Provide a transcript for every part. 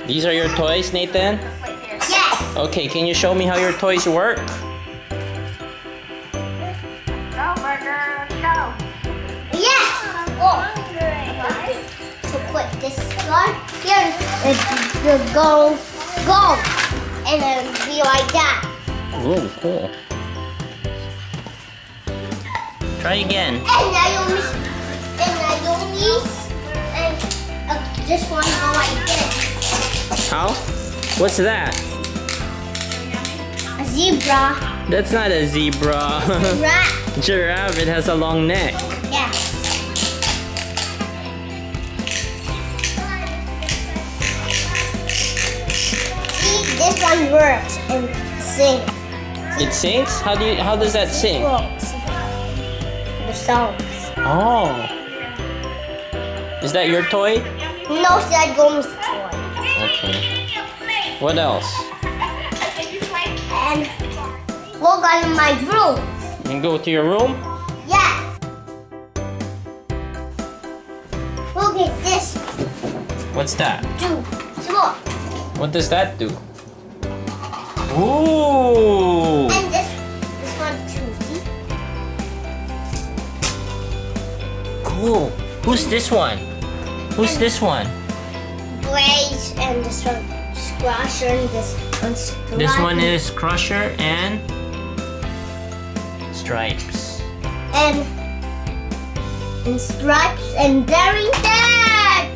These are your toys, Nathan? Yes. Okay, can you show me how your toys work? Yes. Oh. So put this one here. It will go, and then be like that. Ooh, cool. Try again. And Naomi, and this one go like this. How? What's that? A zebra. That's not a zebra. Rat. Giraffe, it has a long neck. Yeah. See, this one works and sings. It sings? How does that sing? The songs. Oh. Is that your toy? No, that goes toy. Okay. What else? And we'll go in my room. You can go to your room? Yes. Look at this. What's that? Two. Look. What does that do? Ooh! And this one too. See? Cool. Who's this one? Who's this one? Blaze and this one Crusher and this one Stripe. This one is Crusher and Stripes. And Stripes and Darrington.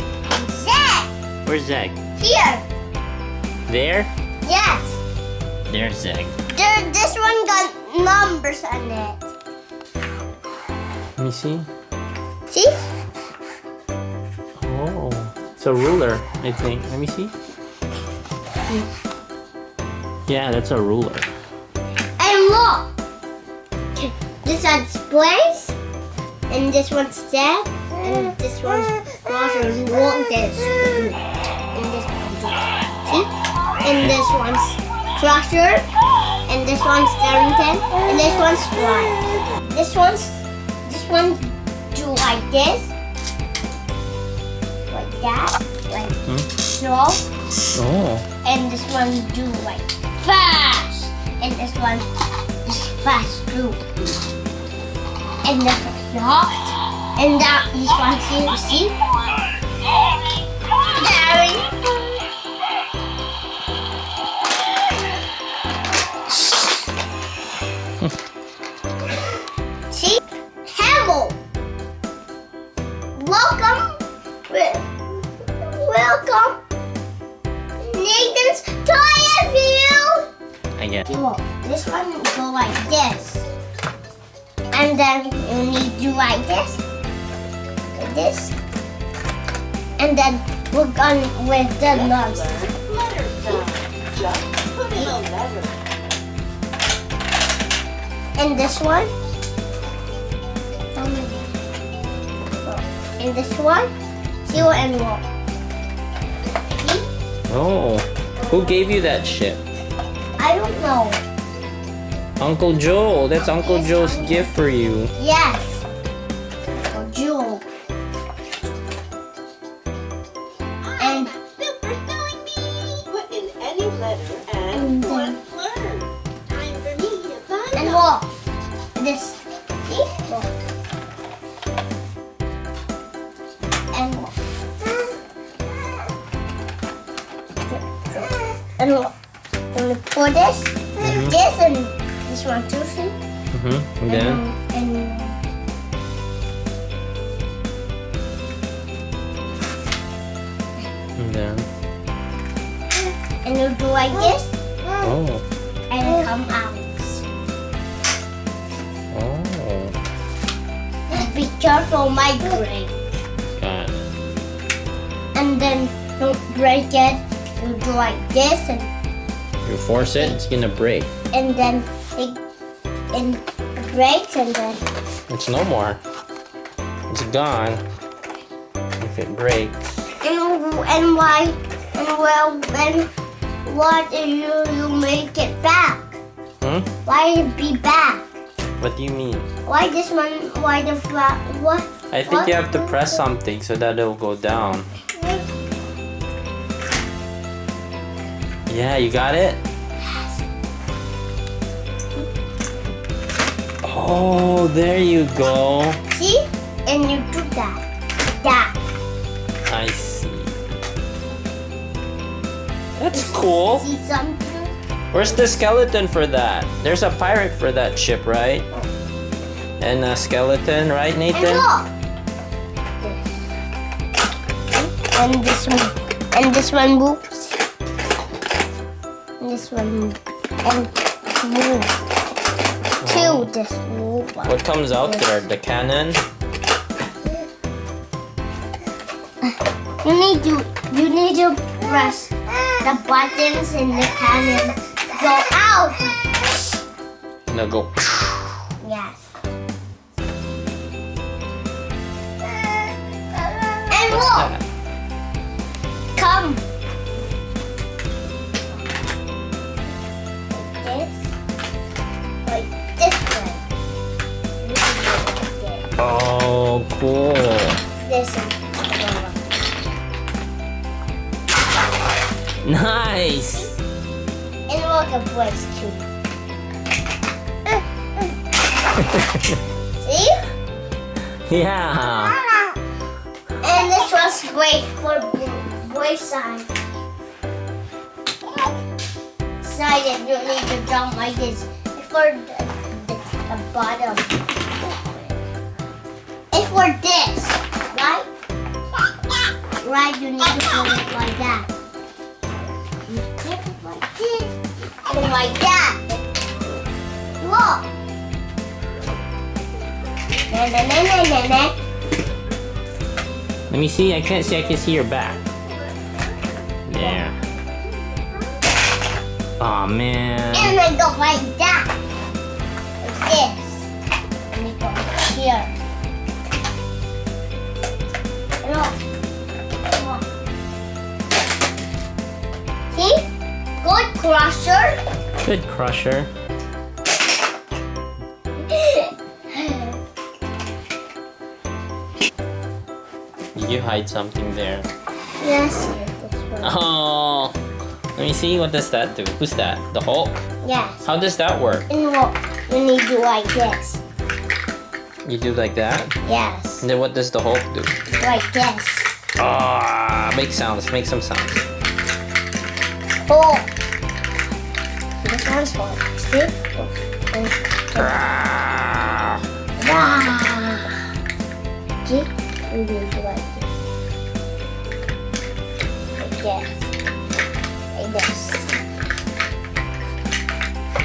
Zach. Where's Zeg? Here. There? Yes. There's Zeg. This one got numbers on it. Let me see. See? Oh, it's a ruler, I think. Let me see. Yeah, that's a ruler. And look. This one's Blaze. And this one's Zach. And this one's Crusher. And look this. And this one's see? And this one's Crusher. And this one's Darrington. And this one's Stripe. This one do like this. Like that. Like so. Oh. And this one do like fast. And this one is fast too. And this one not. And that this one see? Gary. See? Hello. Welcome. Welcome. Nathan's Toy Review. I get it. Look, this one go like this. And then you need to like this. Like this. And then we're going with the nuts. And this one. And this one. Zero and one. See? Oh. Who gave you that ship? I don't know. Uncle Joel. That's Uncle Yes, Joel's Uncle. gift for you. Yes. For Jewel. And Super spelling bee. Put in any letter And and then- learn. Time for me to find and out. look. This. See? Look. And look. And look. And we pour this, this, and this one too, see? Mm-hmm. And then? And then? And you do like this, Oh. and it come out. Oh. Be careful, my break. Got it. And then don't break it. You do like this, You force it, it's gonna break. and then it breaks, and then It's no more. It's gone. If it breaks. and why and well when what do you make it back? Hmm? Why it be back? What do you mean? Why this one? Why the what? I think you have to press something so that it'll go down. Yeah, you got it? Oh, there you go. See? And you do that. That. I see. That's cool. See something? Where's the skeleton for that? There's a pirate for that ship, right? And a skeleton, right, And Nathan? look. And this one. And this one moves. And this one moves. And move. Two just move. What comes out there? The cannon? You need to press the buttons in the cannon. Go out. And they'll go. Yes. And look. Come. Like this way. Oh, cool. This one. Nice. And look at voice too. See? Yeah. And this was great for voice side. Side if you need to jump like this. For the bottom. It's for this, right? Right, you need to put it like that. You put it like this. And like that. Look. Na na na na na na. Let me see. I can't see. I can see your back. There. Oh man. And I go like that. Like this. And we go here. Look. Look. See? Good crusher. Good crusher. Did you hide something there? Yes, this one. Oh. Let me see. What does that do? Who's that? The Hulk? Yes. How does that work? And look, you need to like this. You do like that? Yes. And then what does the Hulk do? Like this. Ah, make sounds. Make some sounds. Oh. This one's for see? And Ah. see? We need to like this. Like this. Like this.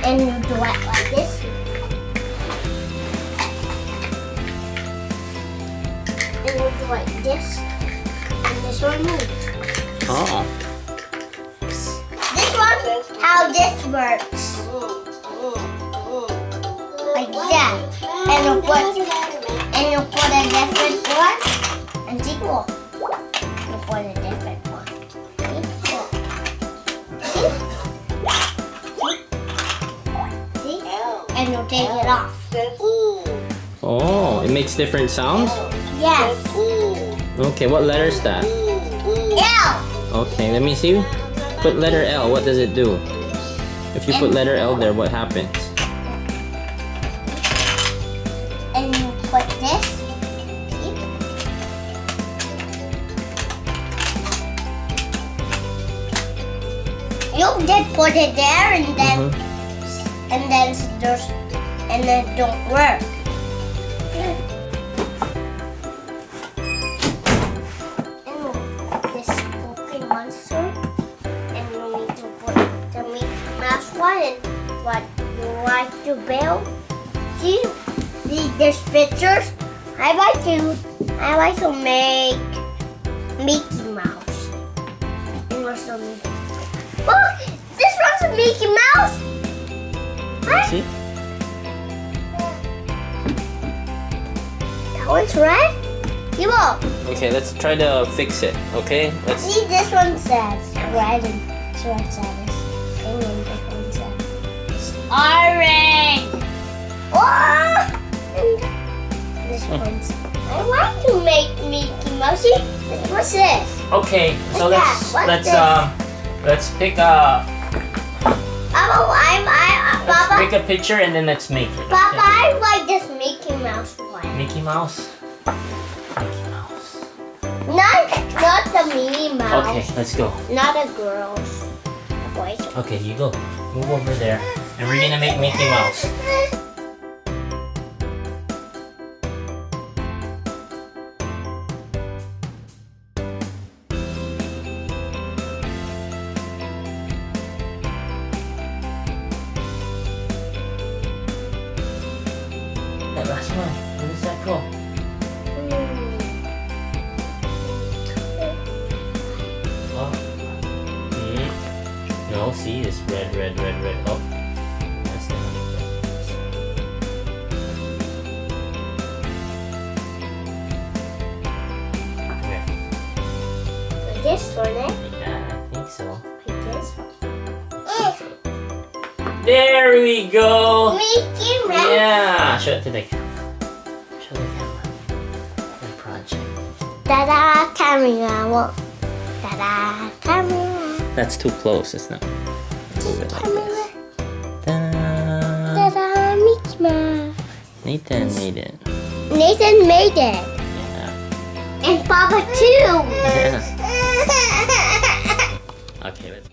And you do it like this. And you do like this. And this one moves. Oh. This one, how this works. Like that. And you put a different one. And see, look. You put a different one. See? Look. See? See? And you take it off. Oh, it makes different sounds? Yes. Okay, what letter is that? L. Okay, let me see. Put letter L. What does it do? If you put letter L there, what happens? And you put this. See? You just put it there and then and then it don't work. And this cookie monster, and you need to put the Mickey Mouse one and what you like to build. See these pictures. I like to make Mickey Mouse. And also look, this one's a Mickey Mouse. What? See? That one's red? You will. Okay, let's try to fix it. Okay, let's. See, this one says red and this one says and then this one says it's orange. Oh! And this one's. I like to make Mickey Mouse. See, what's this? Okay, so What's that? What's let's pick a Papa, Take a picture and then let's make it. Papa, Okay? I like this Mickey Mouse one. Mickey Mouse. Mickey Mouse. Not the Minnie Mouse. Okay, let's go. Not a girl's voice. Okay, you go. Move over there. And we're gonna make Mickey Mouse. That last one. Where does that go? Oh. See? No, see, it's red, red, red, red. Oh. That's the Where? Like this one, eh? Yeah, I think so. Like this. There we go! Mickey Mouse. Yeah! Show it to the camera. Show the camera. The project. Ta-da, camera. Ta-da, camera. That's too close, it's not. Move it like this. Ta-da! Ta-da, Mickey Mouse. Nathan made it. Nathan made it. Yeah. And Papa too. Yeah. Okay, let's